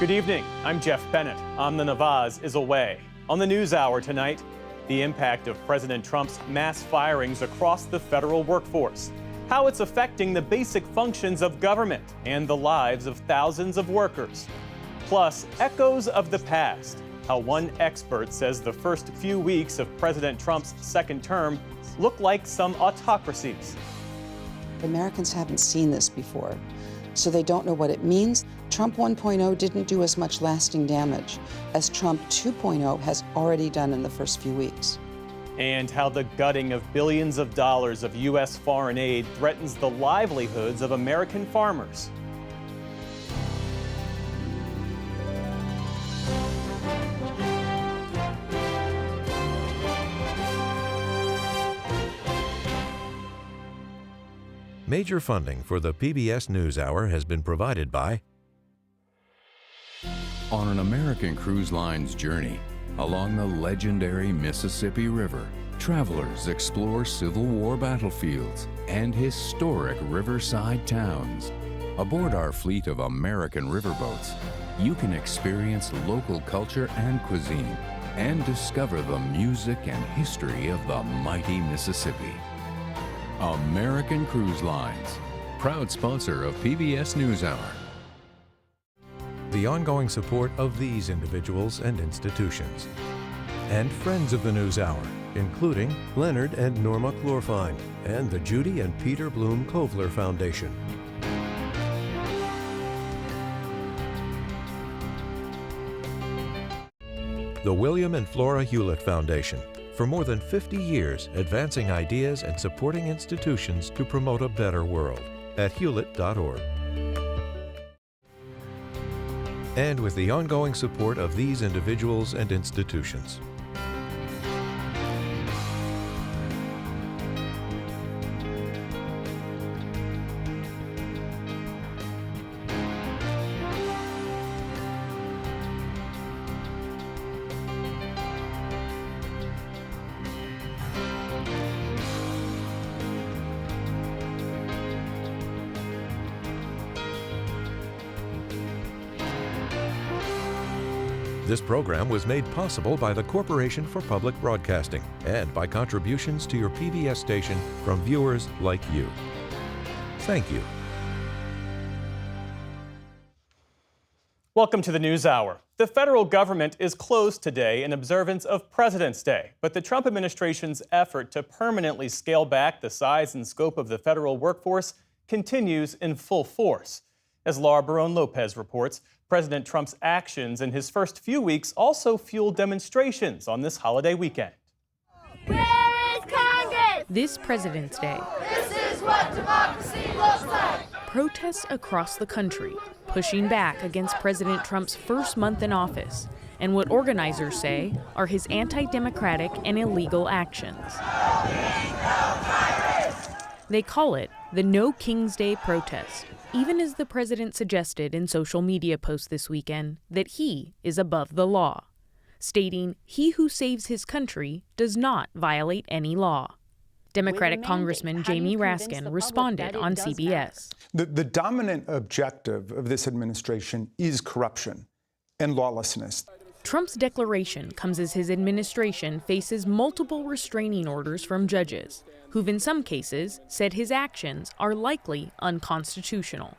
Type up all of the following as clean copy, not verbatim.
Good evening. I'm Jeff Bennett. Amna Nawaz is away. On the NewsHour tonight, the impact of President Trump's mass firings across the federal workforce, how it's affecting the basic functions of government and the lives of thousands of workers. Plus, echoes of the past, how one expert says the first few weeks of President Trump's second term look like some autocracies. Americans haven't seen this before, so they don't know what it means. Trump 1.0 didn't do as much lasting damage as Trump 2.0 has already done in the first few weeks. And how the gutting of billions of dollars of U.S. foreign aid threatens the livelihoods of American farmers. Major funding for the PBS NewsHour has been provided by... On an American Cruise Line's journey along the legendary Mississippi River, travelers explore Civil War battlefields and historic riverside towns. Aboard our fleet of American riverboats, you can experience local culture and cuisine and discover the music and history of the mighty Mississippi. American Cruise Lines, proud sponsor of PBS NewsHour. The ongoing support of these individuals and institutions. And friends of the NewsHour, including Leonard and Norma Chlorfine and the Judy and Peter Bloom Kovler Foundation. The William and Flora Hewlett Foundation. For more than 50 years, advancing ideas and supporting institutions to promote a better world at hewlett.org. And with the ongoing support of these individuals and institutions. This program was made possible by the Corporation for Public Broadcasting and by contributions to your PBS station from viewers like you. Thank you. Welcome to the NewsHour. The federal government is closed today in observance of President's Day, but the Trump administration's effort to permanently scale back the size and scope of the federal workforce continues in full force. As Laura Barone-Lopez reports, President Trump's actions in his first few weeks also fueled demonstrations on this holiday weekend. Where is Congress? This President's Day, This is what democracy looks like. protests across the country pushing back against President Trump's first month in office and what organizers say are his anti-democratic and illegal actions. They call it the No King's Day protest, even as the president suggested in social media posts this weekend that he is above the law, stating he who saves his country does not violate any law. Democratic Congressman Jamie Raskin responded on CBS. The dominant objective of this administration is corruption and lawlessness. Trump's declaration comes as his administration faces multiple restraining orders from judges, who've in some cases said his actions are likely unconstitutional.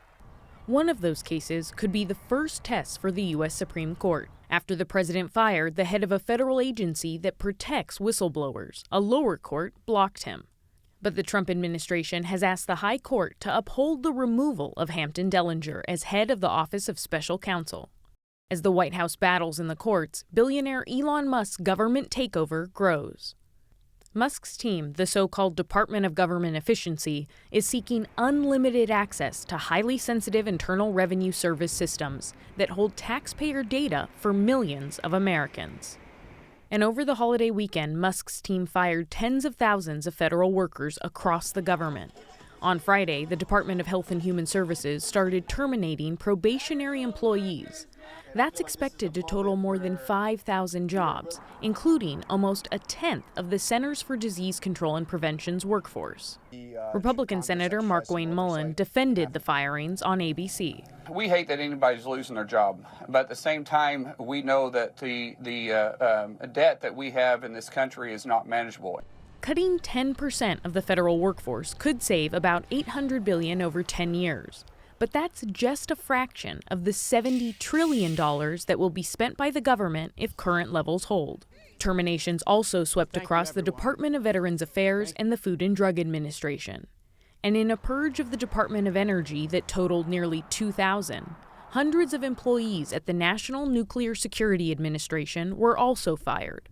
One of those cases could be the first test for the U.S. Supreme Court, after the president fired the head of a federal agency that protects whistleblowers. A lower court blocked him. But the Trump administration has asked the High Court to uphold the removal of Hampton Dellinger as head of the Office of Special Counsel. As the White House battles in the courts, billionaire Elon Musk's government takeover grows. Musk's team, the so-called Department of Government Efficiency, is seeking unlimited access to highly sensitive Internal Revenue Service systems that hold taxpayer data for millions of Americans. And over the holiday weekend, Musk's team fired tens of thousands of federal workers across the government. On Friday, the Department of Health and Human Services started terminating probationary employees. That's expected to total more than 5,000 jobs, including almost a tenth of the Centers for Disease Control and Prevention's workforce. Republican Senator Markwayne Mullin defended the firings on ABC. We hate that anybody's losing their job, but at the same time, we know that the debt that we have in this country is not manageable. Cutting 10% of the federal workforce could save about $800 billion over 10 years. But that's just a fraction of the $70 trillion that will be spent by the government if current levels hold. Terminations also swept across the Department of Veterans Affairs and the Food and Drug Administration. And in a purge of the Department of Energy that totaled nearly 2,000, hundreds of employees at the National Nuclear Security Administration were also fired.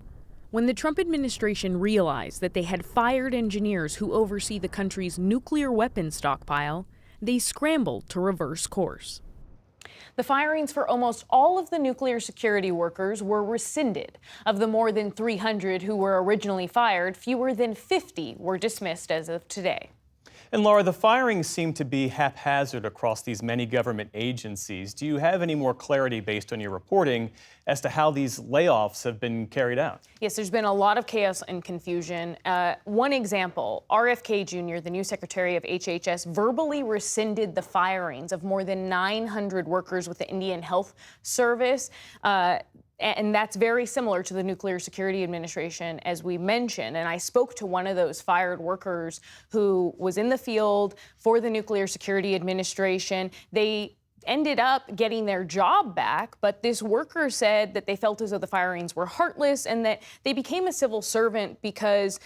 When the Trump administration realized that they had fired engineers who oversee the country's nuclear weapons stockpile, they scrambled to reverse course. The firings for almost all of the nuclear security workers were rescinded. Of the more than 300 who were originally fired, fewer than 50 were dismissed as of today. And Laura, the firings seem to be haphazard across these many government agencies. Do you have any more clarity based on your reporting as to how these layoffs have been carried out? Yes, there's been a lot of chaos and confusion. One example, RFK Jr., the new Secretary of HHS, verbally rescinded the firings of more than 900 workers with the Indian Health Service. And that's very similar to the Nuclear Security Administration, as we mentioned. And I spoke to one of those fired workers who was in the field for the Nuclear Security Administration. They ended up getting their job back, but this worker said that they felt as though the firings were heartless and that they became a civil servant because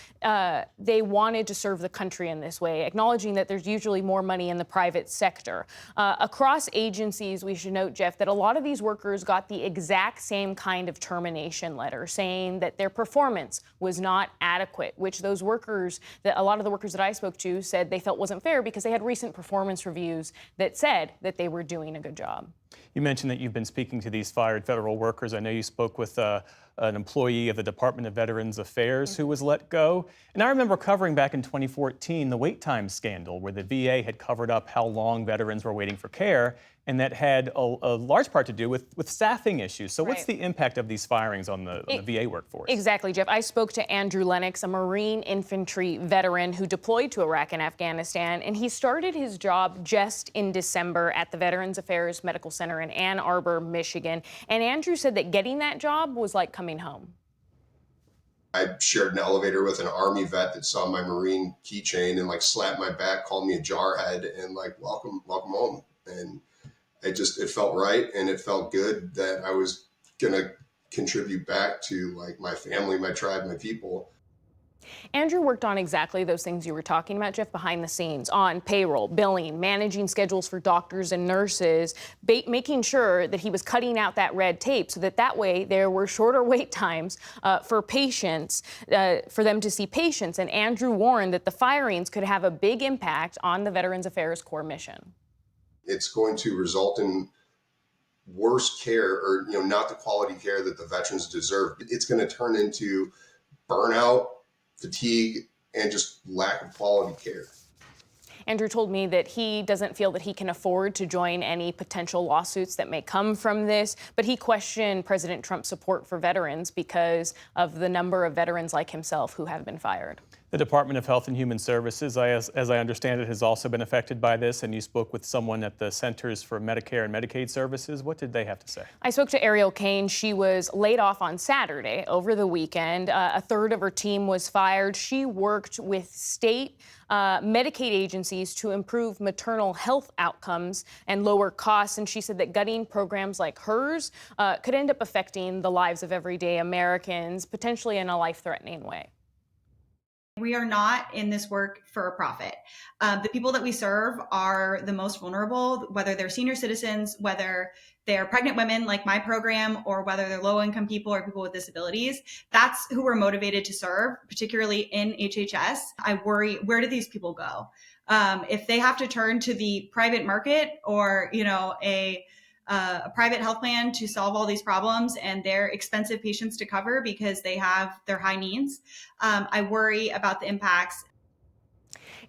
they wanted to serve the country in this way, acknowledging that there's usually more money in the private sector. Across agencies, we should note, Jeff, that a lot of these workers got the exact same kind of termination letter saying that their performance was not adequate, which those workers, a lot of the workers that I spoke to said they felt wasn't fair because they had recent performance reviews that said that they were doing a good job. You mentioned that you've been speaking to these fired federal workers. I know you spoke with an employee of the Department of Veterans Affairs who was let go. And I remember covering back in 2014 the wait time scandal where the VA had covered up how long veterans were waiting for care, and that had a large part to do with staffing issues. So what's the impact of these firings on the VA workforce? Exactly, Jeff. I spoke to Andrew Lennox, a Marine infantry veteran who deployed to Iraq and Afghanistan, and he started his job just in December at the Veterans Affairs Medical Center in Ann Arbor, Michigan. And Andrew said that getting that job was like coming home. I shared an elevator with an Army vet that saw my Marine keychain and slapped my back, called me a jarhead, and welcome home. And it felt right, and it felt good that I was gonna contribute back to my family, my tribe, my people. Andrew worked on exactly those things you were talking about, Jeff, behind the scenes, on payroll, billing, managing schedules for doctors and nurses, making sure that he was cutting out that red tape so that way there were shorter wait times for patients, for them to see patients. And Andrew warned that the firings could have a big impact on the Veterans Affairs core mission. It's going to result in worse care, or not the quality care that the veterans deserve. It's going to turn into burnout, fatigue, and just lack of quality care. Andrew told me that he doesn't feel that he can afford to join any potential lawsuits that may come from this, but he questioned President Trump's support for veterans because of the number of veterans like himself who have been fired. The Department of Health and Human Services, as I understand it, has also been affected by this, and you spoke with someone at the Centers for Medicare and Medicaid Services. What did they have to say? I spoke to Ariel Kane. She was laid off on Saturday over the weekend. A third of her team was fired. She worked with state Medicaid agencies to improve maternal health outcomes and lower costs, and she said that gutting programs like hers could end up affecting the lives of everyday Americans, potentially in a life-threatening way. We are not in this work for a profit. The people that we serve are the most vulnerable, whether they're senior citizens, whether they're pregnant women like my program, or whether they're low-income people or people with disabilities. That's who we're motivated to serve, particularly in HHS. I worry, where do these people go? If they have to turn to the private market or, a private health plan to solve all these problems, and they're expensive patients to cover because they have their high needs, I worry about the impacts.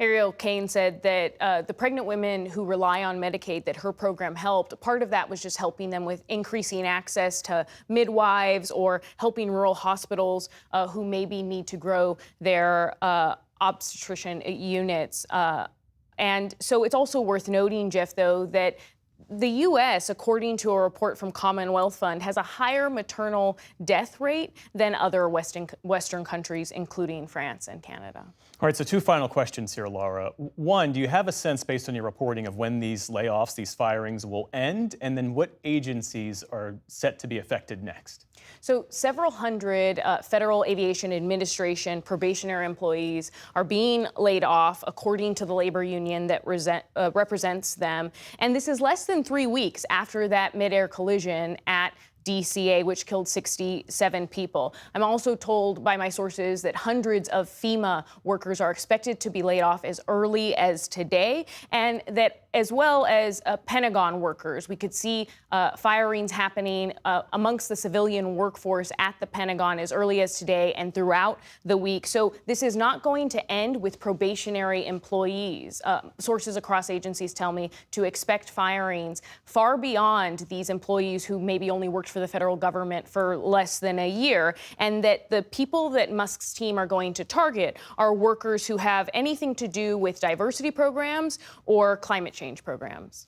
Ariel Kane said that the pregnant women who rely on Medicaid, that her program helped. Part of that was just helping them with increasing access to midwives or helping rural hospitals who maybe need to grow their obstetrician units. And so it's also worth noting, Jeff, though, that the U.S., according to a report from Commonwealth Fund, has a higher maternal death rate than other Western countries, including France and Canada. All right, so two final questions here, Laura. One, do you have a sense, based on your reporting, of when these layoffs, these firings will end? And then what agencies are set to be affected next? So several hundred Federal Aviation Administration probationary employees are being laid off, according to the labor union that represents them. And this is less than 3 weeks after that mid-air collision at DCA, which killed 67 people. I'm also told by my sources that hundreds of FEMA workers are expected to be laid off as early as today, and that as well as Pentagon workers. We could see firings happening amongst the civilian workforce at the Pentagon as early as today and throughout the week. So this is not going to end with probationary employees. Sources across agencies tell me to expect firings far beyond these employees who maybe only worked for the federal government for less than a year, and that the people that Musk's team are going to target are workers who have anything to do with diversity programs or climate change programs.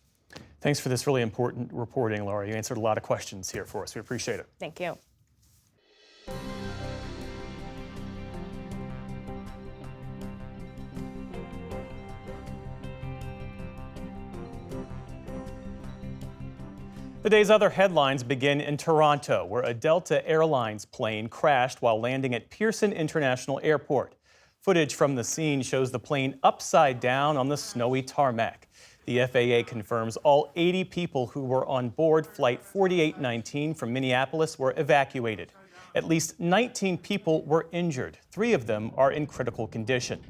Thanks for this really important reporting, Laura. You answered a lot of questions here for us. We appreciate it. Thank you. The day's other headlines begin in Toronto, where a Delta Airlines plane crashed while landing at Pearson International Airport. Footage from the scene shows the plane upside down on the snowy tarmac. The FAA confirms all 80 people who were on board Flight 4819 from Minneapolis were evacuated. At least 19 people were injured. 3 of them are in critical condition.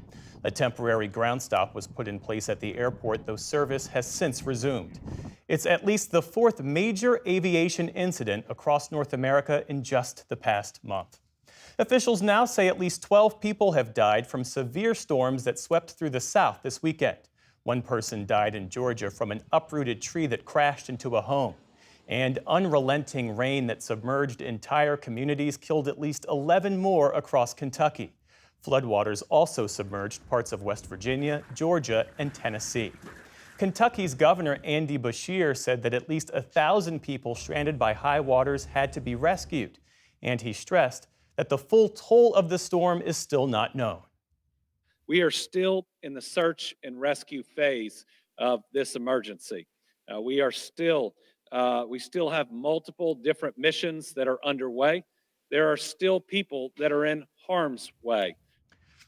A temporary ground stop was put in place at the airport, though service has since resumed. It's at least the 4th major aviation incident across North America in just the past month. Officials now say at least 12 people have died from severe storms that swept through the South this weekend. One person died in Georgia from an uprooted tree that crashed into a home. And unrelenting rain that submerged entire communities killed at least 11 more across Kentucky. Floodwaters also submerged parts of West Virginia, Georgia, and Tennessee. Kentucky's Governor Andy Beshear said that at least 1,000 people stranded by high waters had to be rescued. And he stressed that the full toll of the storm is still not known. We are still in the search and rescue phase of this emergency. We still have multiple different missions that are underway. There are still people that are in harm's way.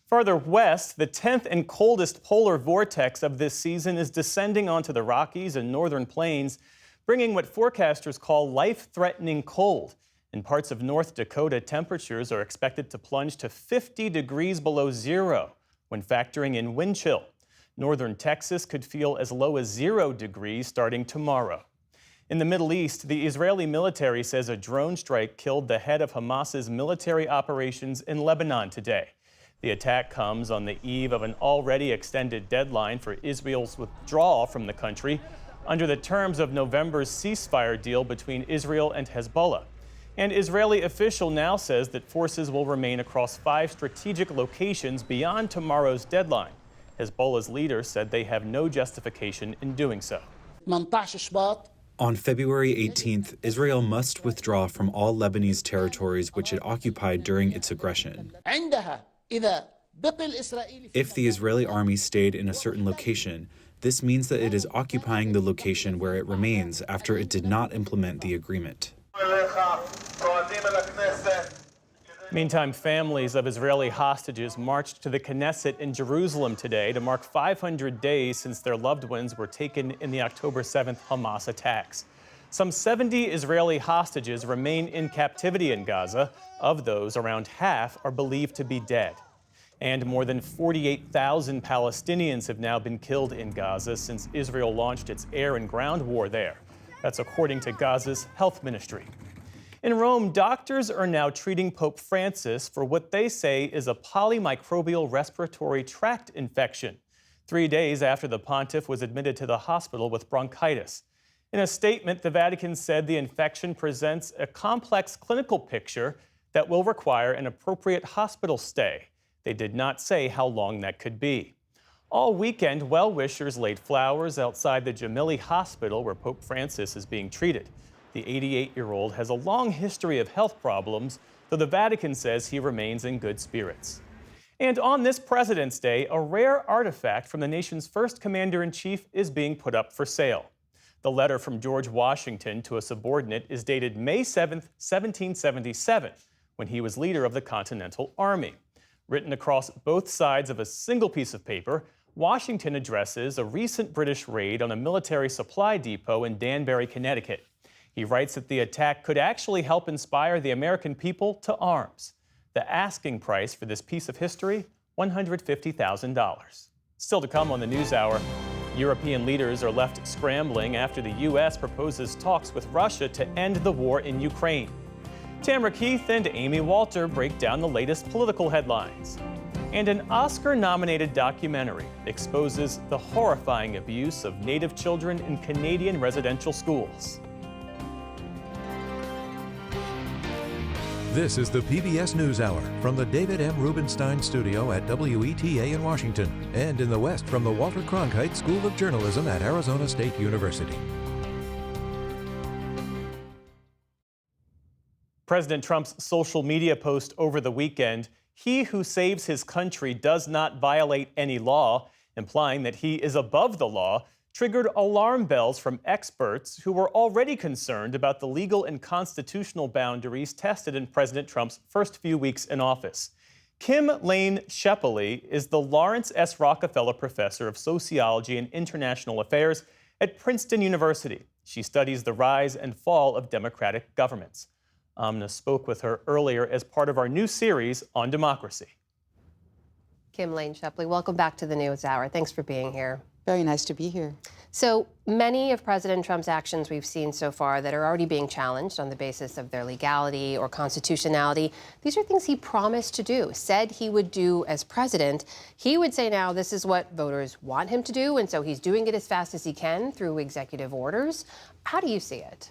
Farther west, the 10th and coldest polar vortex of this season is descending onto the Rockies and northern plains, bringing what forecasters call life-threatening cold. In parts of North Dakota, temperatures are expected to plunge to 50 degrees below zero when factoring in wind chill. Northern Texas could feel as low as 0 degrees starting tomorrow. In the Middle East, the Israeli military says a drone strike killed the head of Hamas's military operations in Lebanon today. The attack comes on the eve of an already extended deadline for Israel's withdrawal from the country under the terms of November's ceasefire deal between Israel and Hezbollah. An Israeli official now says that forces will remain across 5 strategic locations beyond tomorrow's deadline. Hezbollah's leader said they have no justification in doing so. On February 18th, Israel must withdraw from all Lebanese territories which it occupied during its aggression. If the Israeli army stayed in a certain location, this means that it is occupying the location where it remains after it did not implement the agreement. Meantime, families of Israeli hostages marched to the Knesset in Jerusalem today to mark 500 days since their loved ones were taken in the October 7th Hamas attacks. Some 70 Israeli hostages remain in captivity in Gaza. Of those, around half are believed to be dead. And more than 48,000 Palestinians have now been killed in Gaza since Israel launched its air and ground war there. That's according to Gaza's health ministry. In Rome, doctors are now treating Pope Francis for what they say is a polymicrobial respiratory tract infection. 3 days after the pontiff was admitted to the hospital with bronchitis. In a statement, the Vatican said the infection presents a complex clinical picture that will require an appropriate hospital stay. They did not say how long that could be. All weekend, well-wishers laid flowers outside the Gemelli Hospital where Pope Francis is being treated. The 88-year-old has a long history of health problems, though the Vatican says he remains in good spirits. And on this President's Day, a rare artifact from the nation's first commander-in-chief is being put up for sale. The letter from George Washington to a subordinate is dated May 7, 1777, when he was leader of the Continental Army. Written across both sides of a single piece of paper, Washington addresses a recent British raid on a military supply depot in Danbury, Connecticut. He writes that the attack could actually help inspire the American people to arms. The asking price for this piece of history, $150,000. Still to come on the NewsHour, European leaders are left scrambling after the U.S. proposes talks with Russia to end the war in Ukraine. Tamara Keith and Amy Walter break down the latest political headlines. And an Oscar-nominated documentary exposes the horrifying abuse of Native children in Canadian residential schools. This is the PBS NewsHour from the David M. Rubenstein Studio at WETA in Washington, and in the West from the Walter Cronkite School of Journalism at Arizona State University. President Trump's social media post over the weekend, "He who saves his country does not violate any law," implying that he is above the law, triggered alarm bells from experts who were already concerned about the legal and constitutional boundaries tested in President Trump's first few weeks in office. Kim Lane Shepley is the Lawrence S. Rockefeller Professor of Sociology and International Affairs at Princeton University. She studies the rise and fall of democratic governments. Amna spoke with her earlier as part of our new series on democracy. Kim Lane Shepley, welcome back to the NewsHour. Thanks for being here. Very nice to be here. So many of President Trump's actions we've seen so far that are already being challenged on the basis of their legality or constitutionality, these are things he promised to do, said he would do as president. He would say now this is what voters want him to do, and so he's doing it as fast as he can through executive orders. How do you see it?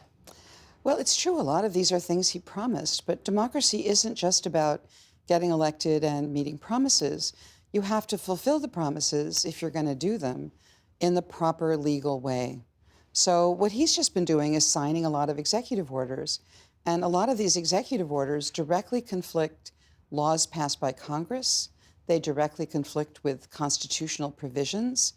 Well, it's true. A lot of these are things he promised, but democracy isn't just about getting elected and meeting promises. You have to fulfill the promises if you're going to do them in the proper legal way. So what he's just been doing is signing a lot of executive orders, and a lot of these executive orders directly conflict laws passed by Congress. They directly conflict with constitutional provisions.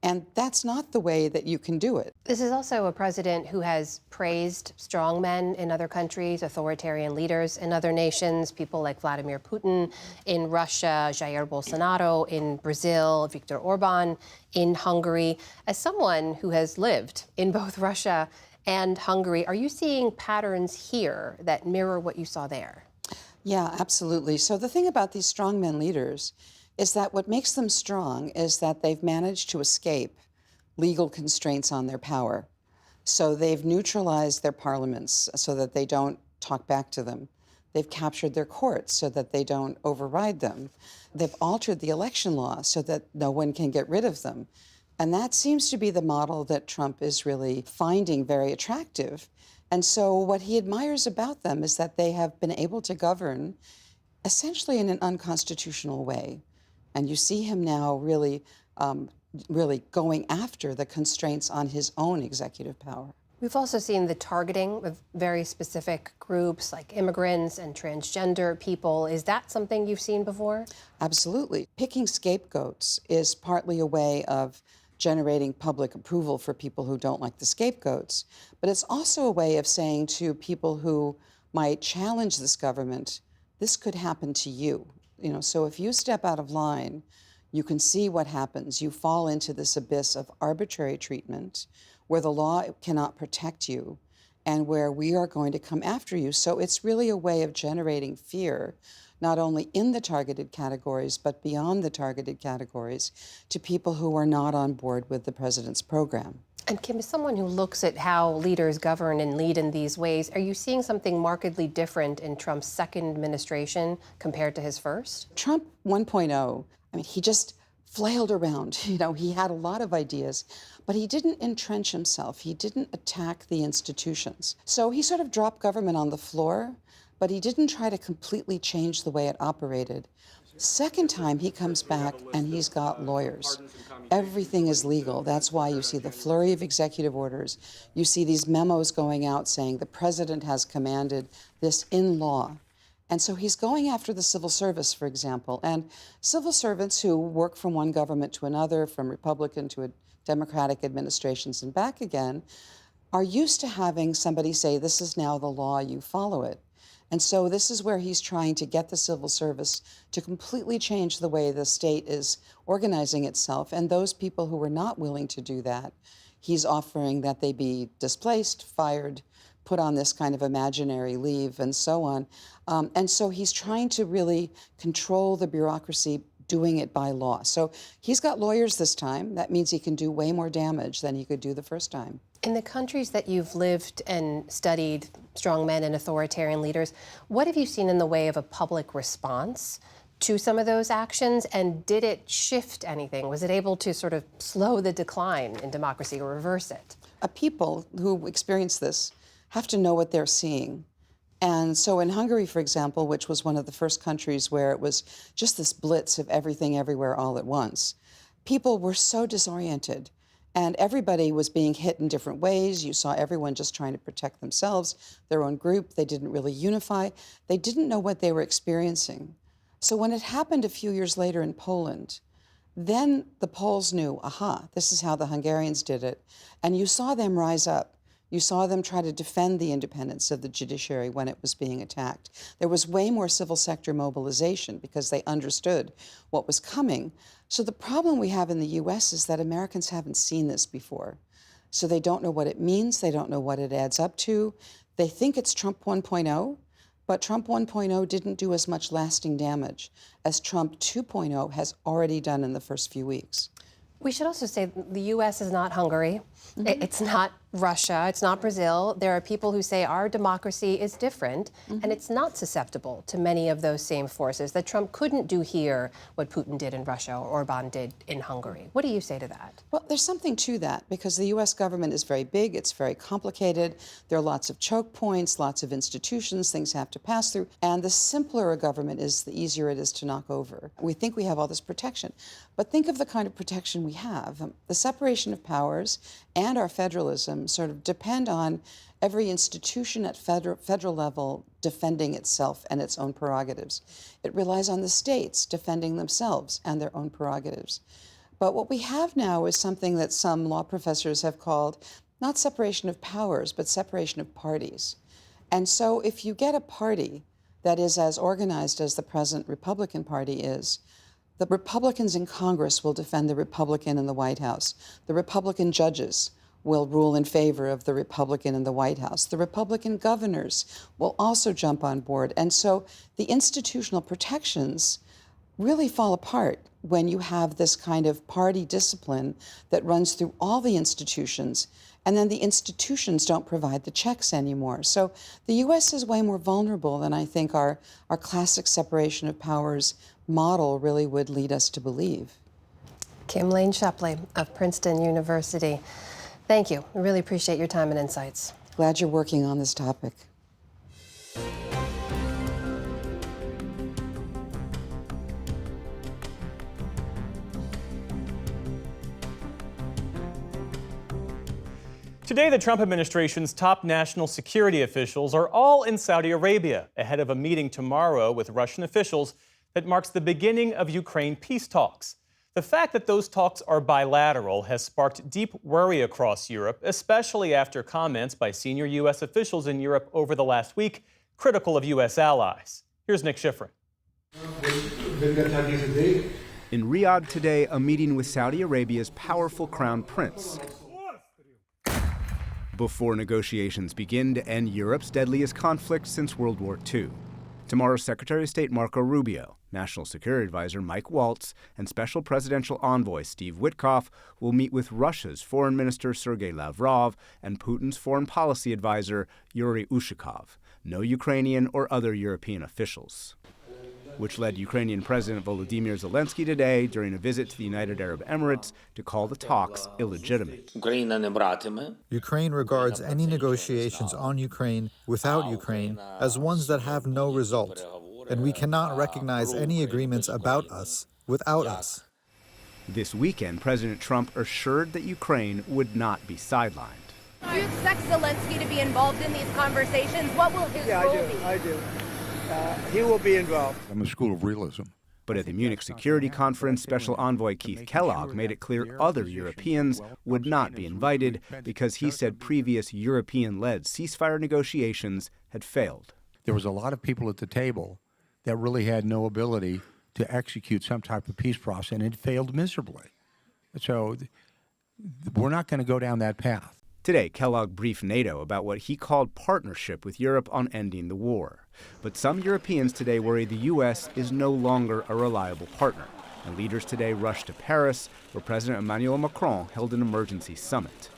And that's not the way that you can do it. This is also a president who has praised strongmen in other countries, authoritarian leaders in other nations, people like Vladimir Putin in Russia, Jair Bolsonaro in Brazil, Viktor Orban in Hungary. As someone who has lived in both Russia and Hungary, are you seeing patterns here that mirror what you saw there? Yeah, absolutely. So the thing about these strongmen leaders is that what makes them strong is that they've managed to escape legal constraints on their power. So they've neutralized their parliaments so that they don't talk back to them. They've captured their courts so that they don't override them. They've altered the election law so that no one can get rid of them. And that seems to be the model that Trump is really finding very attractive. And so what he admires about them is that they have been able to govern essentially in an unconstitutional way. And you see him now really going after the constraints on his own executive power. We've also seen the targeting of very specific groups like immigrants and transgender people. Is that something you've seen before? Absolutely. Picking scapegoats is partly a way of generating public approval for people who don't like the scapegoats. But it's also a way of saying to people who might challenge this government, this could happen to you. So if you step out of line, you can see what happens. You fall into this abyss of arbitrary treatment where the law cannot protect you and where we are going to come after you. So it's really a way of generating fear, not only in the targeted categories, but beyond the targeted categories to people who are not on board with the president's program. And Kim, as someone who looks at how leaders govern and lead in these ways, are you seeing something markedly different in Trump's second administration compared to his first? Trump 1.0, he just flailed around. He had a lot of ideas, but he didn't entrench himself. He didn't attack the institutions. So he sort of dropped government on the floor, but he didn't try to completely change the way it operated. Second time he comes back and he's got lawyers. Everything is legal. That's why you see the flurry of executive orders. You see these memos going out saying the president has commanded this in law. And so he's going after the civil service, for example. And civil servants who work from one government to another, from Republican to Democratic administrations and back again, are used to having somebody say, this is now the law, you follow it. And so this is where he's trying to get the civil service to completely change the way the state is organizing itself. And those people who were not willing to do that, he's offering that they be displaced, fired, put on this kind of imaginary leave, and so on. And so he's trying to really control the bureaucracy, doing it by law. So he's got lawyers this time. That means he can do way more damage than he could do the first time. In the countries that you've lived and studied strongmen and authoritarian leaders, what have you seen in the way of a public response to some of those actions? And did it shift anything? Was it able to sort of slow the decline in democracy or reverse it? People who experience this have to know what they're seeing. And so in Hungary, for example, which was one of the first countries where it was just this blitz of everything everywhere all at once, people were so disoriented. And everybody was being hit in different ways. You saw everyone just trying to protect themselves, their own group. They didn't really unify. They didn't know what they were experiencing. So when it happened a few years later in Poland, then the Poles knew, aha, this is how the Hungarians did it. And you saw them rise up. You saw them try to defend the independence of the judiciary when it was being attacked. There was way more civil sector mobilization because they understood what was coming. So the problem we have in the US is that Americans haven't seen this before. So they don't know what it means. They don't know what it adds up to. They think it's Trump 1.0, but Trump 1.0 didn't do as much lasting damage as Trump 2.0 has already done in the first few weeks. We should also say the U.S. is not Hungary. It's not Russia. It's not Brazil. There are people who say our democracy is different, and it's not susceptible to many of those same forces, that Trump couldn't do here what Putin did in Russia or Orban did in Hungary. What do you say to that? Well, there's something to that, because the U.S. government is very big. It's very complicated. There are lots of choke points, lots of institutions, things have to pass through. And the simpler a government is, the easier it is to knock over. We think we have all this protection. But think of the kind of protection we have. The separation of powers and our federalism sort of depend on every institution at federal level defending itself and its own prerogatives. It relies on the states defending themselves and their own prerogatives. But what we have now is something that some law professors have called not separation of powers, but separation of parties. And so if you get a party that is as organized as the present Republican Party is, the Republicans in Congress will defend the Republican in the White House. The Republican judges will rule in favor of the Republican in the White House. The Republican governors will also jump on board. And so the institutional protections really fall apart when you have this kind of party discipline that runs through all the institutions, and then the institutions don't provide the checks anymore. So the U.S. is way more vulnerable than I think our classic separation of powers model really would lead us to believe. Kim Lane Shepley of Princeton University. Thank you. I really appreciate your time and insights. Glad you're working on this topic. Today, the Trump administration's top national security officials are all in Saudi Arabia ahead of a meeting tomorrow with Russian officials that marks the beginning of Ukraine peace talks. The fact that those talks are bilateral has sparked deep worry across Europe, especially after comments by senior U.S. officials in Europe over the last week critical of U.S. allies. Here's Nick Schifrin. In Riyadh today, a meeting with Saudi Arabia's powerful crown prince before negotiations begin to end Europe's deadliest conflict since World War II. Tomorrow, Secretary of State Marco Rubio, National Security Advisor Mike Waltz, and Special Presidential Envoy Steve Witkoff will meet with Russia's Foreign Minister Sergei Lavrov and Putin's Foreign Policy Advisor Yuri Ushakov. No Ukrainian or other European officials. which led Ukrainian President Volodymyr Zelensky today during a visit to the United Arab Emirates to call the talks illegitimate. Ukraine regards any negotiations on Ukraine without Ukraine as ones that have no result, and we cannot recognize any agreements about us without us. This weekend, President Trump assured that Ukraine would not be sidelined. Do you expect Zelensky to be involved in these conversations? What will his role be? I do. He will be involved. I'm a school of realism. But at the Munich Security Conference, Special Envoy Keith Kellogg made it clear other Europeans would not be invited because he said previous European-led ceasefire negotiations had failed. There was a lot of people at the table that really had no ability to execute some type of peace process, and it failed miserably. So we're not going to go down that path. Today, Kellogg briefed NATO about what he called partnership with Europe on ending the war. But some Europeans today worry the U.S. is no longer a reliable partner. And leaders today rushed to Paris, where President Emmanuel Macron held an emergency summit.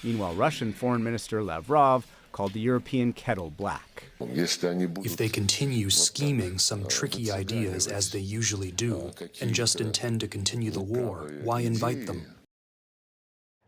Meanwhile, Russian Foreign Minister Lavrov called the European kettle black. If they continue scheming some tricky ideas as they usually do, and just intend to continue the war, why invite them?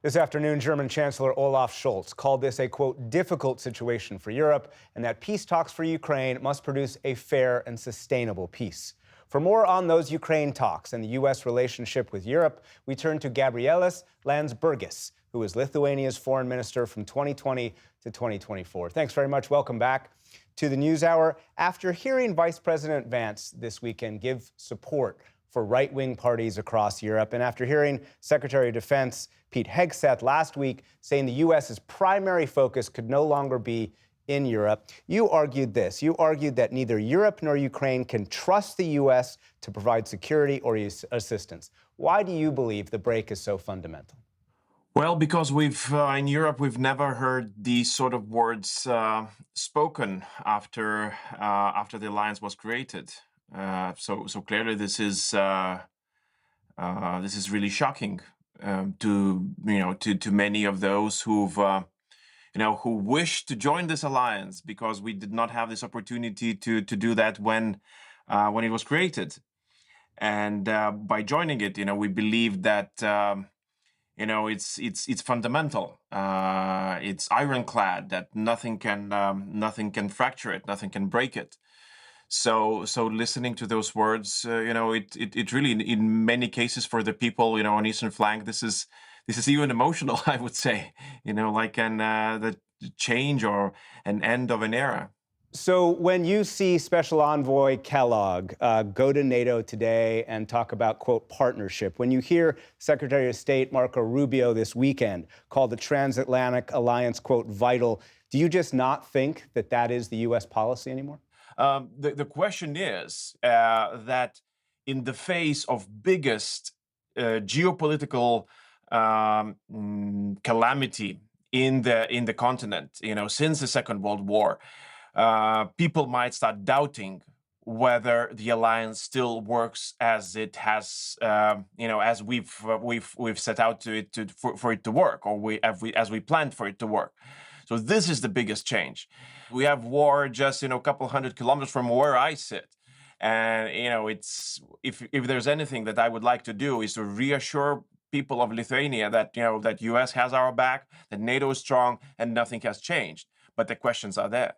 This afternoon, German Chancellor Olaf Scholz called this a, quote, difficult situation for Europe, and that peace talks for Ukraine must produce a fair and sustainable peace. For more on those Ukraine talks and the U.S. relationship with Europe, we turn to Gabrielis Landsbergis, who was Lithuania's foreign minister from 2020 to 2024. Thanks very much. Welcome back to the NewsHour. After hearing Vice President Vance this weekend give support for right-wing parties across Europe, and after hearing Secretary of Defense Pete Hegseth last week saying the U.S.'s primary focus could no longer be in Europe, you argued this. You argued that neither Europe nor Ukraine can trust the U.S. to provide security or assistance. Why do you believe the break is so fundamental? Well, because in Europe, we've never heard these sort of words spoken after the alliance was created. So clearly, this is really shocking to many of those who wish to join this alliance, because we did not have this opportunity to do that when it was created, and by joining it, we believe that it's fundamental, it's ironclad, that nothing can fracture it, nothing can break it. So listening to those words, it really, in many cases, for the people, on Eastern flank, this is even emotional, I would say, like the change or an end of an era. So when you see Special Envoy Kellogg go to NATO today and talk about, quote, partnership, when you hear Secretary of State Marco Rubio this weekend call the transatlantic alliance, quote, vital, do you just not think that that is the U.S. policy anymore? The question is that in the face of biggest geopolitical calamity in the continent, since the Second World War, people might start doubting whether the alliance still works as it has, as we've set out for it to work, or as we planned for it to work. So this is the biggest change. We have war just a couple hundred kilometers from where I sit, and it's if there's anything that I would like to do is to reassure people of Lithuania that that U.S. has our back, that NATO is strong, and nothing has changed. But the questions are there.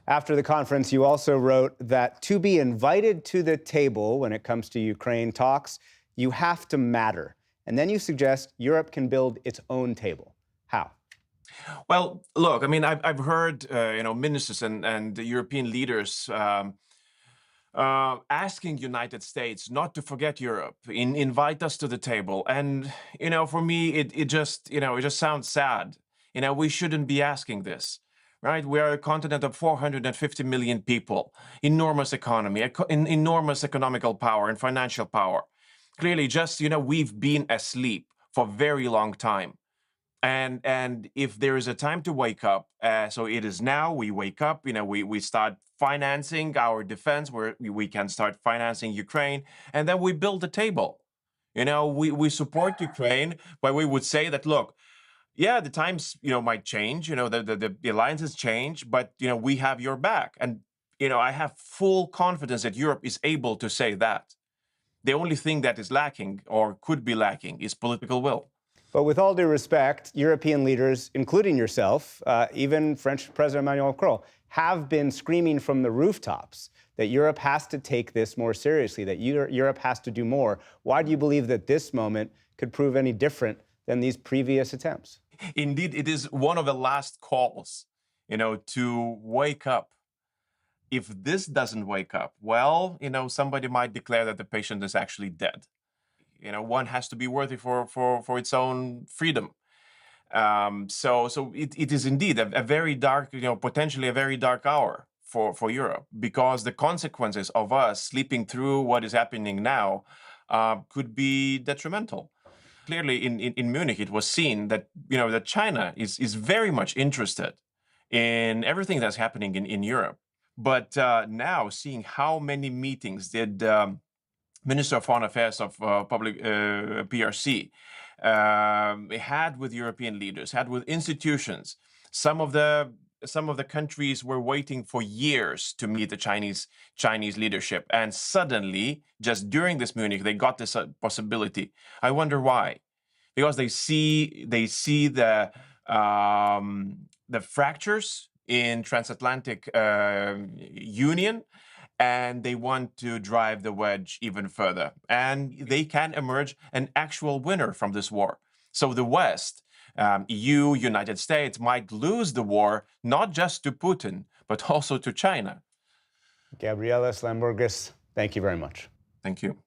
After the conference, you also wrote that to be invited to the table when it comes to Ukraine talks, you have to matter. And then you suggest Europe can build its own table. How? Well, look, I mean, I've heard, ministers and the European leaders asking United States not to forget Europe, invite us to the table. And, for me, it just sounds sad. We shouldn't be asking this. Right? We are a continent of 450 million people, enormous economy, enormous economical power and financial power. Clearly, just, we've been asleep for a very long time. And if there is a time to wake up, so it is now. We wake up, we start financing our defense, where we can start financing Ukraine, and then we build a table. We support Ukraine, but we would say that, look, yeah, the times, might change, the alliances change, but, we have your back. And I have full confidence that Europe is able to say that. The only thing that is lacking or could be lacking is political will. But with all due respect, European leaders, including yourself, even French President Emmanuel Macron, have been screaming from the rooftops that Europe has to take this more seriously, that Europe has to do more. Why do you believe that this moment could prove any different than these previous attempts? Indeed, it is one of the last calls, to wake up. If this doesn't wake up, well, somebody might declare that the patient is actually dead. One has to be worthy for its own freedom. So it is indeed a very dark, potentially a very dark hour for Europe, because the consequences of us sleeping through what is happening now could be detrimental. Clearly, in Munich, it was seen that that China is very much interested in everything that's happening in Europe. But now, seeing how many meetings did Minister of Foreign Affairs of Public PRC had with European leaders, had with institutions. Some of the countries were waiting for years to meet the Chinese leadership, and suddenly, just during this Munich, they got this possibility. I wonder why? Because they see the fractures in transatlantic union, and they want to drive the wedge even further. And they can emerge an actual winner from this war. So the West, EU, United States, might lose the war, not just to Putin, but also to China. Gabriela Slamburgis, thank you very much. Thank you.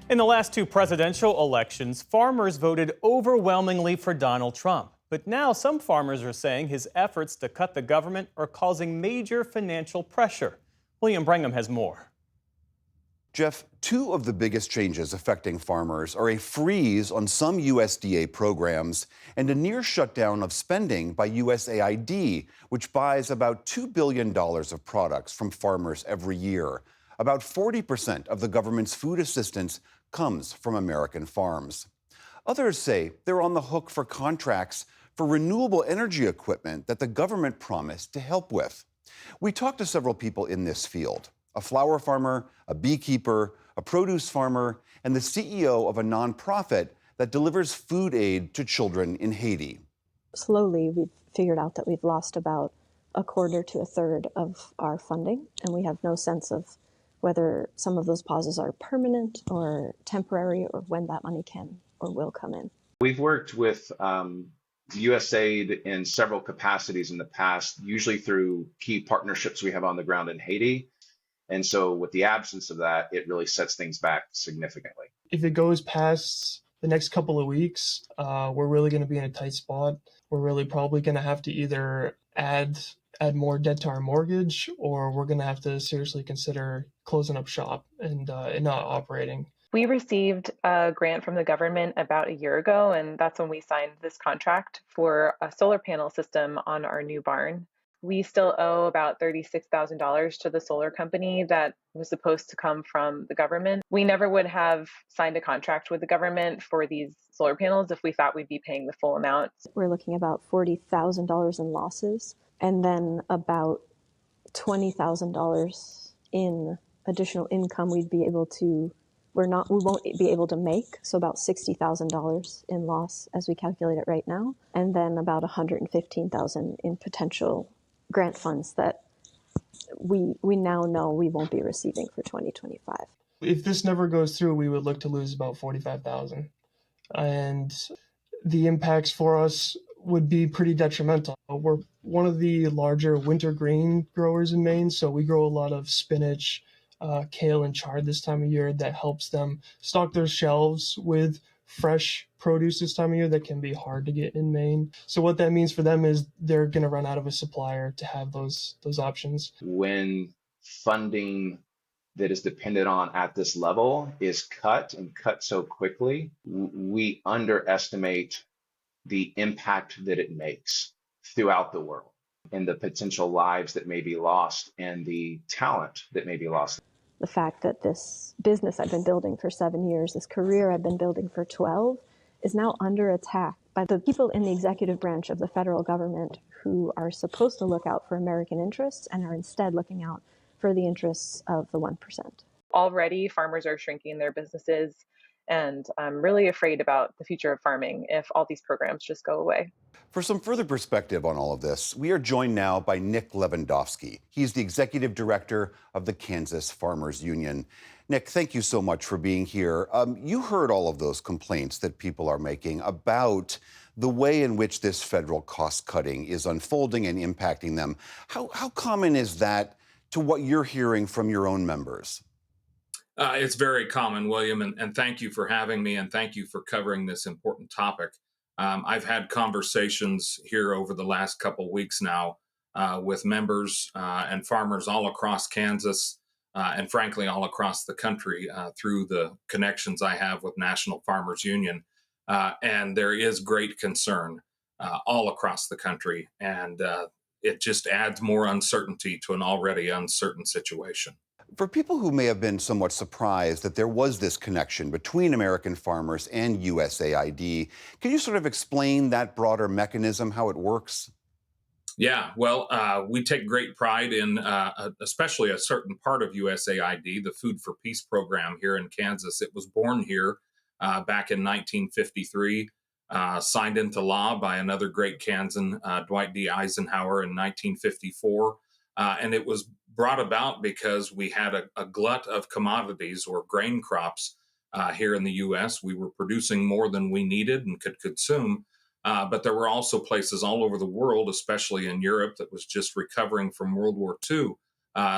In the last two presidential elections, farmers voted overwhelmingly for Donald Trump. But now some farmers are saying his efforts to cut the government are causing major financial pressure. William Brangham has more. Jeff, two of the biggest changes affecting farmers are a freeze on some USDA programs and a near shutdown of spending by USAID, which buys about $2 billion of products from farmers every year. About 40% of the government's food assistance comes from American farms. Others say they're on the hook for contracts for renewable energy equipment that the government promised to help with. We talked to several people in this field: a flower farmer, a beekeeper, a produce farmer, and the CEO of a nonprofit that delivers food aid to children in Haiti. Slowly, we've figured out that we've lost about a quarter to a third of our funding, and we have no sense of whether some of those pauses are permanent or temporary, or when that money can or will come in. We've worked with USAID in several capacities in the past, usually through key partnerships we have on the ground in Haiti. And so with the absence of that, it really sets things back significantly. If it goes past the next couple of weeks, we're really going to be in a tight spot. We're really probably going to have to either add more debt to our mortgage, or we're going to have to seriously consider closing up shop and not operating. We received a grant from the government about a year ago, and that's when we signed this contract for a solar panel system on our new barn. We still owe about $36,000 to the solar company that was supposed to come from the government. We never would have signed a contract with the government for these solar panels if we thought we'd be paying the full amount. We're looking about $40,000 in losses, and then about $20,000 in additional income we won't be able to make, so about $60,000 in loss as we calculate it right now, and then about $115,000 in potential grant funds that we now know we won't be receiving for 2025. If this never goes through, we would look to lose about $45,000, and the impacts for us would be pretty detrimental. We're one of the larger winter grain growers in Maine, so we grow a lot of spinach, kale, and chard this time of year that helps them stock their shelves with fresh produce this time of year that can be hard to get in Maine. So what that means for them is they're going to run out of a supplier to have those options. When funding that is dependent on at this level is cut and cut so quickly, we underestimate the impact that it makes throughout the world and the potential lives that may be lost and the talent that may be lost. The fact that this business I've been building for 7 years, this career I've been building for 12, is now under attack by the people in the executive branch of the federal government who are supposed to look out for American interests and are instead looking out for the interests of the 1%. Already, farmers are shrinking their businesses, and I'm really afraid about the future of farming if all these programs just go away. For some further perspective on all of this, we are joined now by Nick Lewandowski. He's the executive director of the Kansas Farmers Union. Nick, thank you so much for being here. You heard all of those complaints that people are making about the way in which this federal cost cutting is unfolding and impacting them. How common is that to what you're hearing from your own members? It's very common, William, and thank you for having me, and thank you for covering this important topic. I've had conversations here over the last couple of weeks now with members and farmers all across Kansas and frankly all across the country through the connections I have with National Farmers Union. And there is great concern all across the country, and it just adds more uncertainty to an already uncertain situation. For people who may have been somewhat surprised that there was this connection between American farmers and USAID, can you sort of explain that broader mechanism, how it works? Yeah, well, we take great pride in especially a certain part of USAID, the Food for Peace program here in Kansas. It was born here back in 1953, signed into law by another great Kansan, Dwight D. Eisenhower, in 1954. And it was brought about because we had a glut of commodities or grain crops here in the U.S. We were producing more than we needed and could consume. But there were also places all over the world, especially in Europe, that was just recovering from World War II.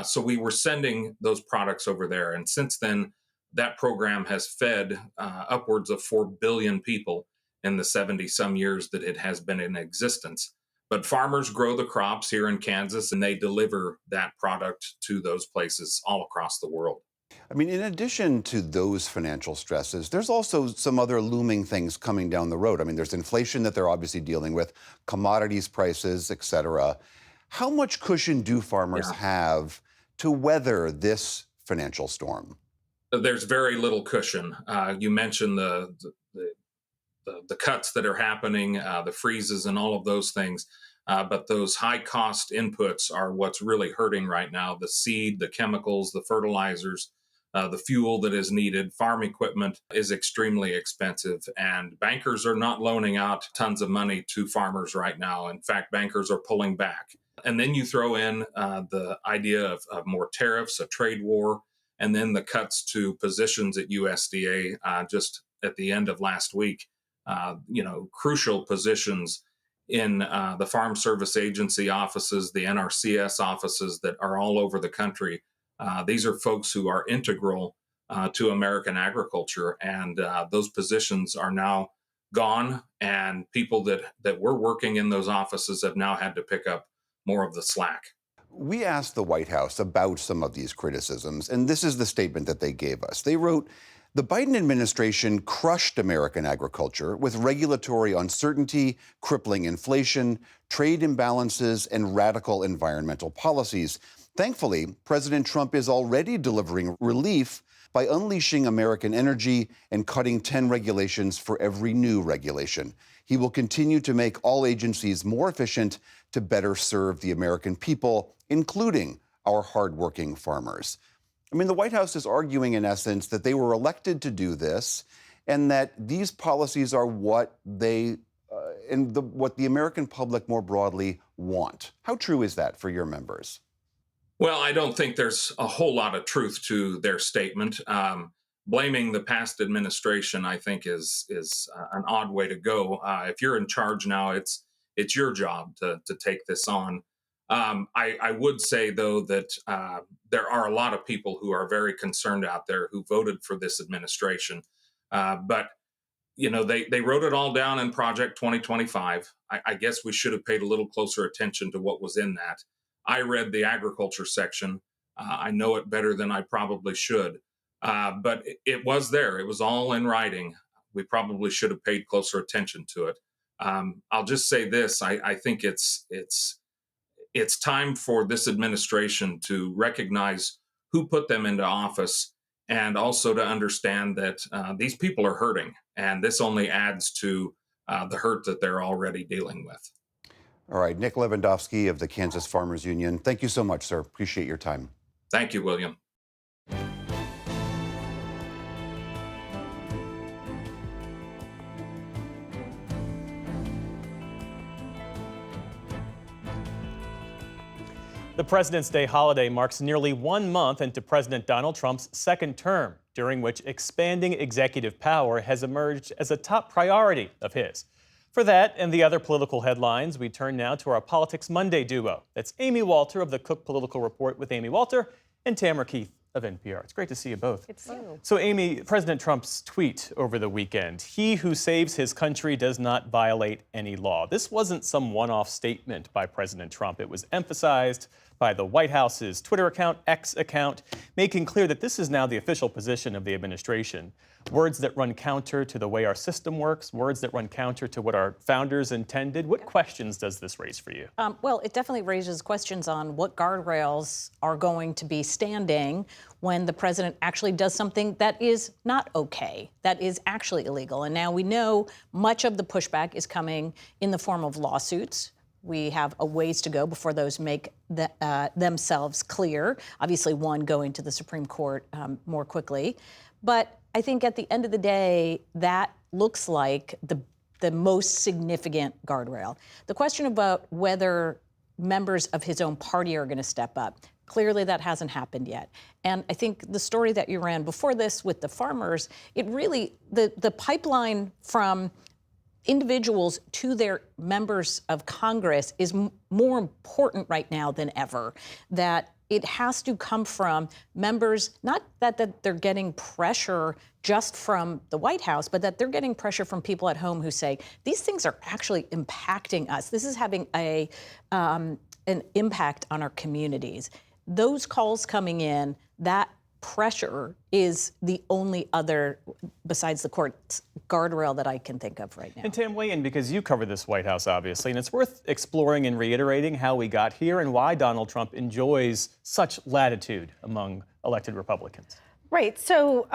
So we were sending those products over there. And since then, that program has fed upwards of 4 billion people in the 70-some years that it has been in existence. But farmers grow the crops here in Kansas, and they deliver that product to those places all across the world. I mean, in addition to those financial stresses, there's also some other looming things coming down the road. I mean, there's inflation that they're obviously dealing with, commodities prices, et cetera. How much cushion do farmers have to weather this financial storm? There's very little cushion. You mentioned the cuts that are happening, the freezes and all of those things. But those high cost inputs are what's really hurting right now. The seed, the chemicals, the fertilizers, the fuel that is needed, farm equipment is extremely expensive. And bankers are not loaning out tons of money to farmers right now. In fact, bankers are pulling back. And then you throw in the idea of more tariffs, a trade war, and then the cuts to positions at USDA just at the end of last week. Crucial positions in the Farm Service Agency offices, the NRCS offices that are all over the country. These are folks who are integral to American agriculture, and those positions are now gone, and people that were working in those offices have now had to pick up more of the slack. We asked the White House about some of these criticisms, and this is the statement that they gave us. They wrote, "The Biden administration crushed American agriculture with regulatory uncertainty, crippling inflation, trade imbalances, and radical environmental policies. Thankfully, President Trump is already delivering relief by unleashing American energy and cutting 10 regulations for every new regulation. He will continue to make all agencies more efficient to better serve the American people, including our hardworking farmers." I mean, the White House is arguing, in essence, that they were elected to do this and that these policies are what what the American public more broadly want. How true is that for your members? Well, I don't think there's a whole lot of truth to their statement. Blaming the past administration, I think, is an odd way to go. If you're in charge now, it's your job to take this on. I would say, though, that there are a lot of people who are very concerned out there who voted for this administration. But, they wrote it all down in Project 2025. I guess we should have paid a little closer attention to what was in that. I read the agriculture section. I know it better than I probably should. But it was there. It was all in writing. We probably should have paid closer attention to it. I'll just say this. I think it's time for this administration to recognize who put them into office, and also to understand that these people are hurting, and this only adds to the hurt that they're already dealing with. All right, Nick Lewandowski of the Kansas Farmers Union. Thank you so much, sir. Appreciate your time. Thank you, William. The President's Day holiday marks nearly 1 month into President Donald Trump's second term, during which expanding executive power has emerged as a top priority of his. For that and the other political headlines, we turn now to our Politics Monday duo. That's Amy Walter of the Cook Political Report with Amy Walter and Tamara Keith of NPR. It's great to see you both. Good to see you. So, Amy, President Trump's tweet over the weekend, "He who saves his country does not violate any law." This wasn't some one-off statement by President Trump. It was emphasized by the White House's Twitter account, X account, making clear that this is now the official position of the administration. Words that run counter to the way our system works, words that run counter to what our founders intended. What questions does this raise for you? Well, it definitely raises questions on what guardrails are going to be standing when the president actually does something that is not okay, that is actually illegal. And now we know much of the pushback is coming in the form of lawsuits. We have a ways to go before those make themselves clear. Obviously, one going to the Supreme Court more quickly. But I think at the end of the day, that looks like the most significant guardrail. The question about whether members of his own party are going to step up, clearly that hasn't happened yet. And I think the story that you ran before this with the farmers, it really, the pipeline from individuals to their members of Congress is more important right now than ever. That it has to come from members, not that they're getting pressure just from the White House, but that they're getting pressure from people at home who say, these things are actually impacting us. This is having an impact on our communities. Those calls coming in, that pressure is the only other, besides the court's guardrail, that I can think of right now. And Tam, weigh in, because you cover this White House, obviously, and it's worth exploring and reiterating how we got here and why Donald Trump enjoys such latitude among elected Republicans. Right. So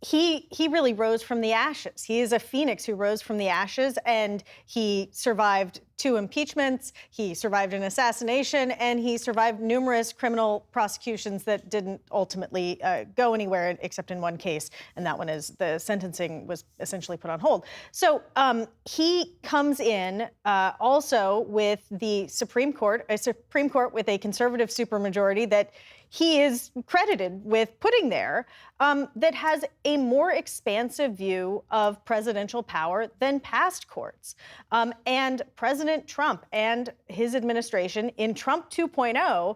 he really rose from the ashes. He is a phoenix who rose from the ashes, and he survived 2 impeachments, he survived an assassination, and he survived numerous criminal prosecutions that didn't ultimately go anywhere except in one case, and that one is the sentencing was essentially put on hold. So he comes in also with the Supreme Court, a Supreme Court with a conservative supermajority that he is credited with putting there, that has a more expansive view of presidential power than past courts. And President Trump and his administration in Trump 2.0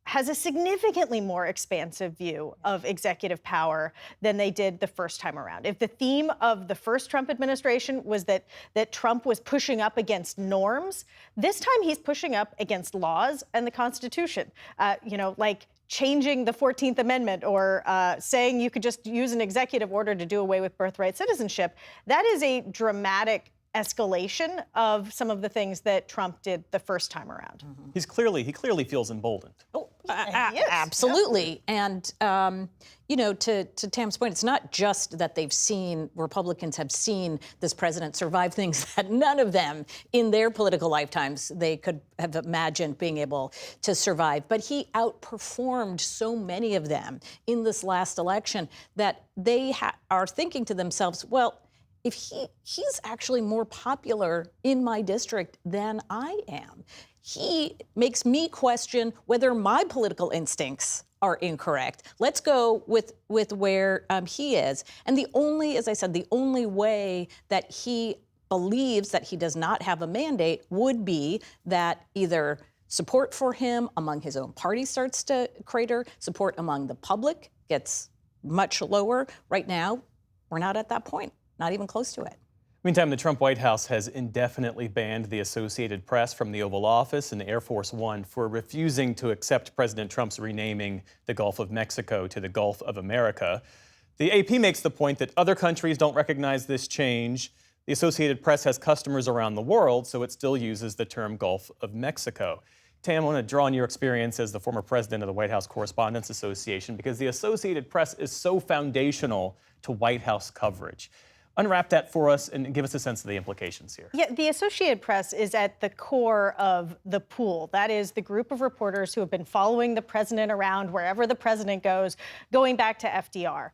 has a significantly more expansive view of executive power than they did the first time around. If the theme of the first Trump administration was that Trump was pushing up against norms, this time he's pushing up against laws and the Constitution. Like changing the 14th Amendment or saying you could just use an executive order to do away with birthright citizenship. That is a dramatic escalation of some of the things that Trump did the first time around. Mm-hmm. He clearly feels emboldened. Oh, absolutely. Yeah. And, to Tam's point, it's not just that Republicans have seen this president survive things that none of them in their political lifetimes they could have imagined being able to survive. But he outperformed so many of them in this last election that they are thinking to themselves, well, if he's actually more popular in my district than I am, he makes me question whether my political instincts are incorrect. Let's go with where he is. And the only way that he believes that he does not have a mandate would be that either support for him among his own party starts to crater, support among the public gets much lower. Right now, we're not at that point. Not even close to it. Meantime, the Trump White House has indefinitely banned the Associated Press from the Oval Office and Air Force One for refusing to accept President Trump's renaming the Gulf of Mexico to the Gulf of America. The AP makes the point that other countries don't recognize this change. The Associated Press has customers around the world, so it still uses the term Gulf of Mexico. Tam, I want to draw on your experience as the former president of the White House Correspondents Association, because the Associated Press is so foundational to White House coverage. Unwrap that for us and give us a sense of the implications here. Yeah, the Associated Press is at the core of the pool. That is the group of reporters who have been following the president around wherever the president goes, going back to FDR.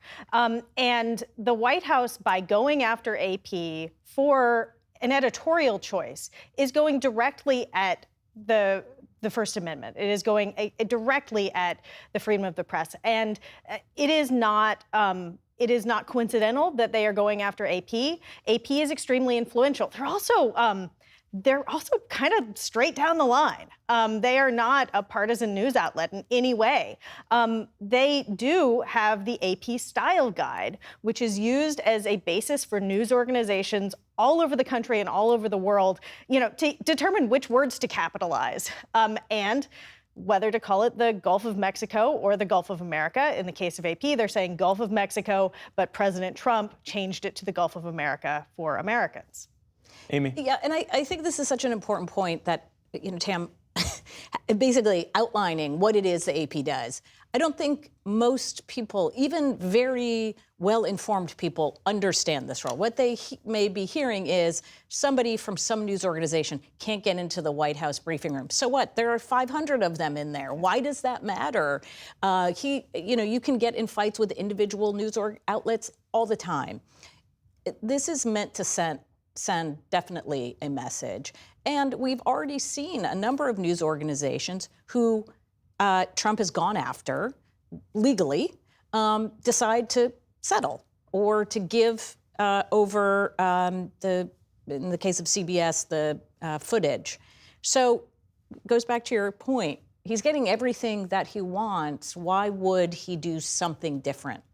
And the White House, by going after AP for an editorial choice, is going directly at the First Amendment. It is going directly at the freedom of the press. And it is not coincidental that they are going after AP. AP is extremely influential. They're also kind of straight down the line. They are not a partisan news outlet in any way. They do have the AP Style Guide, which is used as a basis for news organizations all over the country and all over the world, to determine which words to capitalize and whether to call it the Gulf of Mexico or the Gulf of America. In the case of AP, they're saying Gulf of Mexico, but President Trump changed it to the Gulf of America for Americans. Amy? Yeah, and I think this is such an important point that, Tam, basically outlining what it is the AP does. I don't think most people, even very well-informed people, understand this role. What they may be hearing is somebody from some news organization can't get into the White House briefing room. So what? There are 500 of them in there. Why does that matter? You can get in fights with individual news outlets all the time. This is meant to send definitely a message. And we've already seen a number of news organizations who Trump has gone after legally decide to settle or to give over in the case of CBS, the footage. So it goes back to your point. He's getting everything that he wants. Why would he do something different?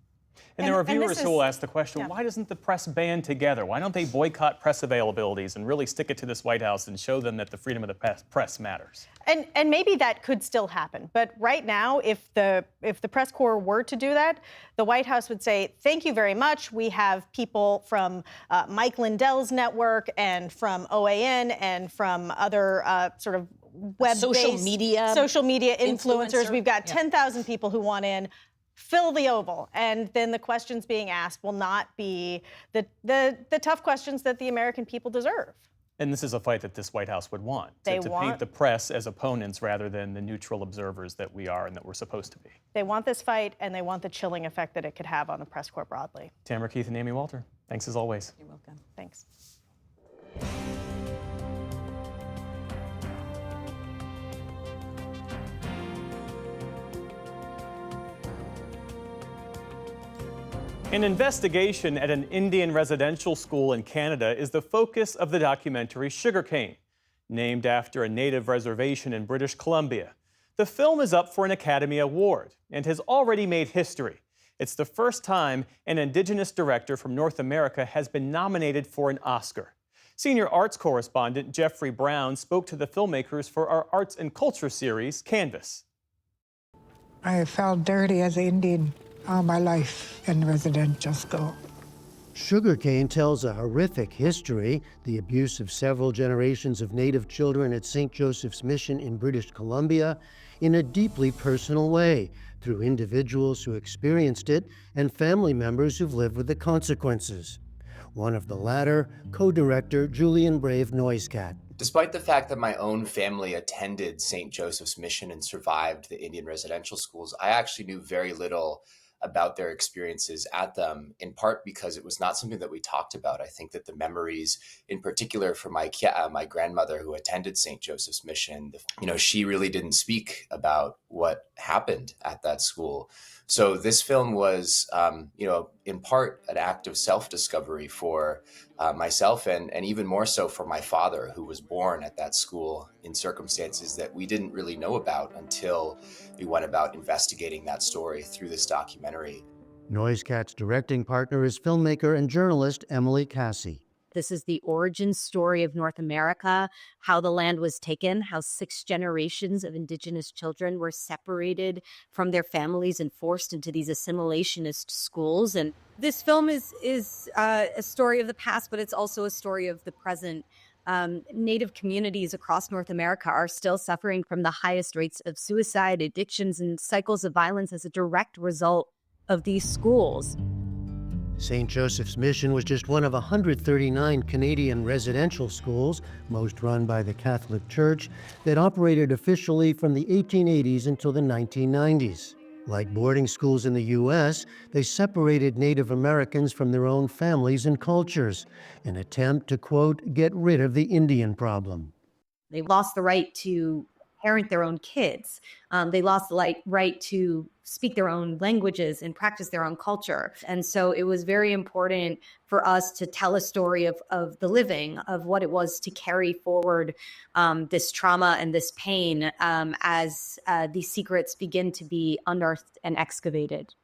And there are viewers who will ask the question, why doesn't the press band together? Why don't they boycott press availabilities and really stick it to this White House and show them that the freedom of the press matters? And maybe that could still happen. But right now, if the press corps were to do that, the White House would say, thank you very much. We have people from Mike Lindell's network and from OAN and from other sort of web-based social media influencers. We've got 10,000 people who want in. Fill the Oval. And then the questions being asked will not be the tough questions that the American people deserve. And this is a fight that this White House would want, to paint the press as opponents rather than the neutral observers that we are and that we're supposed to be. They want this fight, and they want the chilling effect that it could have on the press corps broadly. Tamara Keith and Amy Walter, thanks as always. You're welcome. Thanks. An investigation at an Indian residential school in Canada is the focus of the documentary Sugarcane, named after a native reservation in British Columbia. The film is up for an Academy Award and has already made history. It's the first time an Indigenous director from North America has been nominated for an Oscar. Senior arts correspondent Jeffrey Brown spoke to the filmmakers for our Arts and Culture series, Canvas. I felt dirty as an Indian all my life in residential school. Sugarcane tells a horrific history, the abuse of several generations of Native children at St. Joseph's Mission in British Columbia, in a deeply personal way, through individuals who experienced it and family members who've lived with the consequences. One of the latter, co-director Julian Brave Noiscat. Despite the fact that my own family attended St. Joseph's Mission and survived the Indian residential schools, I actually knew very little about their experiences at them, in part because it was not something that we talked about. I think that the memories, in particular for my grandmother who attended St. Joseph's Mission, she really didn't speak about what happened at that school. So this film was, in part an act of self-discovery for myself and even more so for my father, who was born at that school in circumstances that we didn't really know about until we went about investigating that story through this documentary. Noiscat's directing partner is filmmaker and journalist Emily Cassie. This is the origin story of North America, how the land was taken, how 6 generations of Indigenous children were separated from their families and forced into these assimilationist schools. And this film is a story of the past, but it's also a story of the present. Native communities across North America are still suffering from the highest rates of suicide, addictions, and cycles of violence as a direct result of these schools. St. Joseph's Mission was just one of 139 Canadian residential schools, most run by the Catholic Church, that operated officially from the 1880s until the 1990s. Like boarding schools in the U.S., they separated Native Americans from their own families and cultures, an attempt to, quote, get rid of the Indian problem. They lost the right to parent their own kids. They lost the right to speak their own languages and practice their own culture. And so it was very important for us to tell a story of the living, of what it was to carry forward this trauma and this pain as these secrets begin to be unearthed and excavated.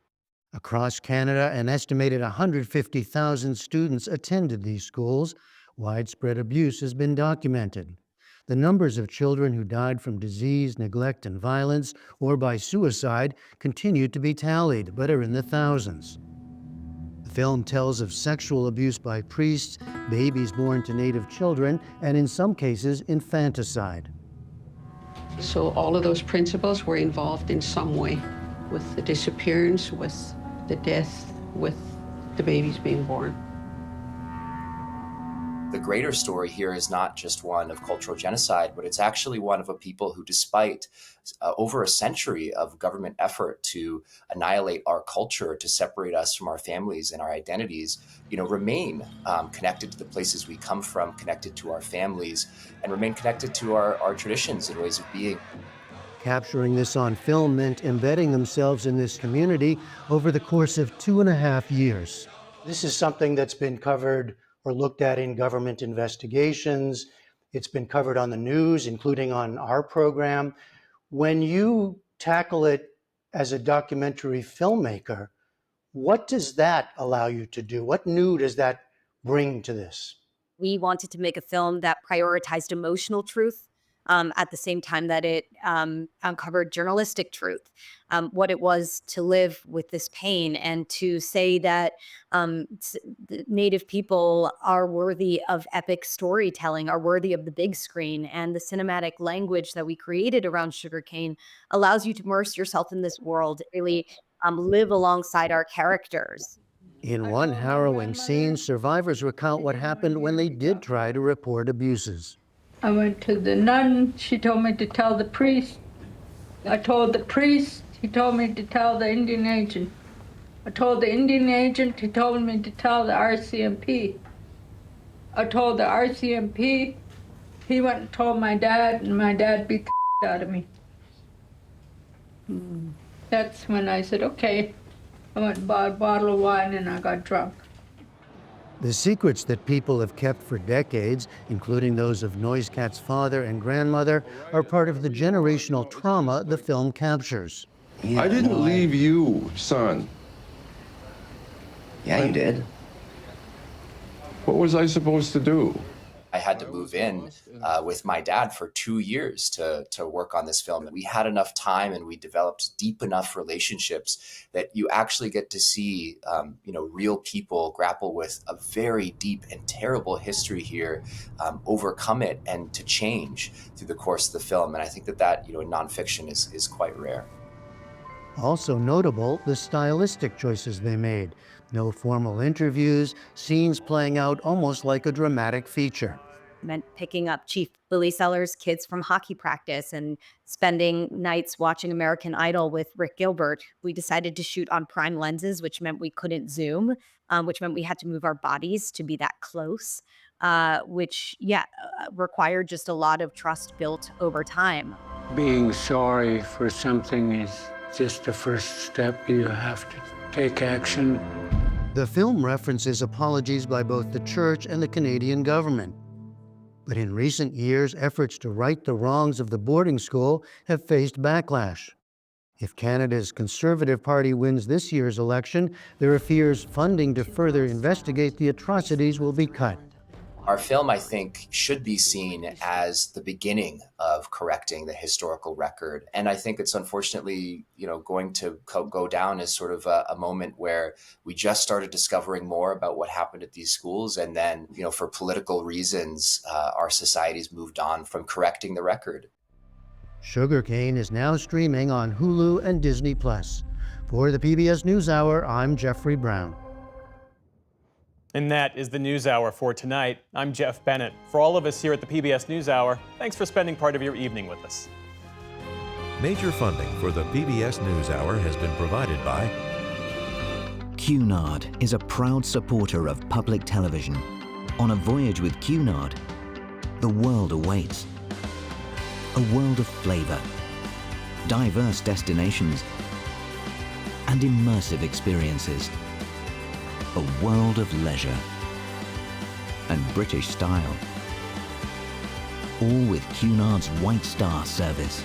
Across Canada, an estimated 150,000 students attended these schools. Widespread abuse has been documented. The numbers of children who died from disease, neglect, and violence, or by suicide, continue to be tallied, but are in the thousands. The film tells of sexual abuse by priests, babies born to Native children, and in some cases, infanticide. So all of those principals were involved in some way with the disappearance, with the death, with the babies being born. The greater story here is not just one of cultural genocide, but it's actually one of a people who, despite over a century of government effort to annihilate our culture, to separate us from our families and our identities, remain connected to the places we come from, connected to our families, and remain connected to our traditions and ways of being. Capturing this on film meant embedding themselves in this community over the course of 2.5 years. This is something that's been covered or looked at in government investigations. It's been covered on the news, including on our program. When you tackle it as a documentary filmmaker, what does that allow you to do? What new does that bring to this? We wanted to make a film that prioritized emotional truth at the same time that it uncovered journalistic truth, what it was to live with this pain, and to say that Native people are worthy of epic storytelling, are worthy of the big screen, and the cinematic language that we created around sugarcane allows you to immerse yourself in this world, really live alongside our characters. In one harrowing scene, survivors recount what happened when they did try to report abuses. I went to the nun. She told me to tell the priest. I told the priest. He told me to tell the Indian agent. I told the Indian agent. He told me to tell the RCMP. I told the RCMP. He went and told my dad, and my dad beat the out of me. That's when I said, okay. I went and bought a bottle of wine and I got drunk. The secrets that people have kept for decades, including those of Noisecat's father and grandmother, are part of the generational trauma the film captures. I didn't leave you, son. Yeah, you did. What was I supposed to do? I had to move in with my dad for 2 years to work on this film. And we had enough time and we developed deep enough relationships that you actually get to see, real people grapple with a very deep and terrible history here, overcome it and to change through the course of the film. And I think that in nonfiction is quite rare. Also notable, the stylistic choices they made. No formal interviews, scenes playing out almost like a dramatic feature. Meant picking up Chief Lily Sellers' kids from hockey practice and spending nights watching American Idol with Rick Gilbert. We decided to shoot on prime lenses, which meant we couldn't zoom, which meant we had to move our bodies to be that close, which required just a lot of trust built over time. Being sorry for something is just the first step. You have to take action. The film references apologies by both the church and the Canadian government. But in recent years, efforts to right the wrongs of the boarding school have faced backlash. If Canada's Conservative Party wins this year's election, there are fears funding to further investigate the atrocities will be cut. Our film, I think, should be seen as the beginning of correcting the historical record. And I think it's unfortunately, going to go down as sort of a moment where we just started discovering more about what happened at these schools. And then, for political reasons, our society's moved on from correcting the record. Sugarcane is now streaming on Hulu and Disney+. For the PBS NewsHour, I'm Jeffrey Brown. And that is the NewsHour for tonight. I'm Jeff Bennett. For all of us here at the PBS NewsHour, thanks for spending part of your evening with us. Major funding for the PBS NewsHour has been provided by Cunard is a proud supporter of public television. On a voyage with Cunard, the world awaits. A world of flavor, diverse destinations, and immersive experiences. A world of leisure and British style. All with Cunard's White Star service.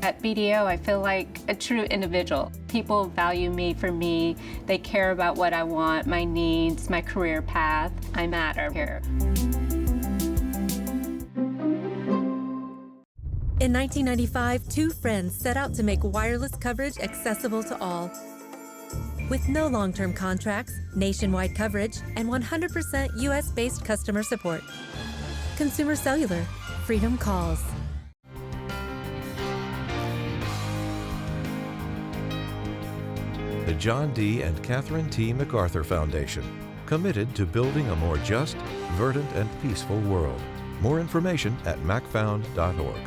At BDO, I feel like a true individual. People value me for me. They care about what I want, my needs, my career path. I matter here. In 1995, two friends set out to make wireless coverage accessible to all. With no long-term contracts, nationwide coverage, and 100% US-based customer support. Consumer Cellular. Freedom calls. the John D. and Catherine T. MacArthur Foundation, committed to building a more just, verdant, and peaceful world. More information at macfound.org.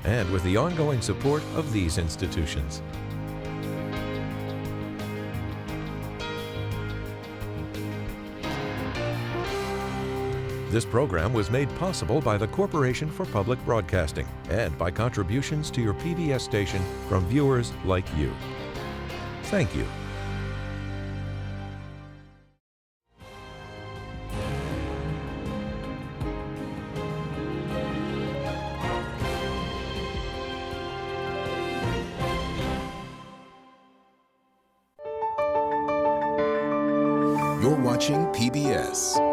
And with the ongoing support of these institutions. This program was made possible by the Corporation for Public Broadcasting and by contributions to your PBS station from viewers like you. Thank you. You're watching PBS.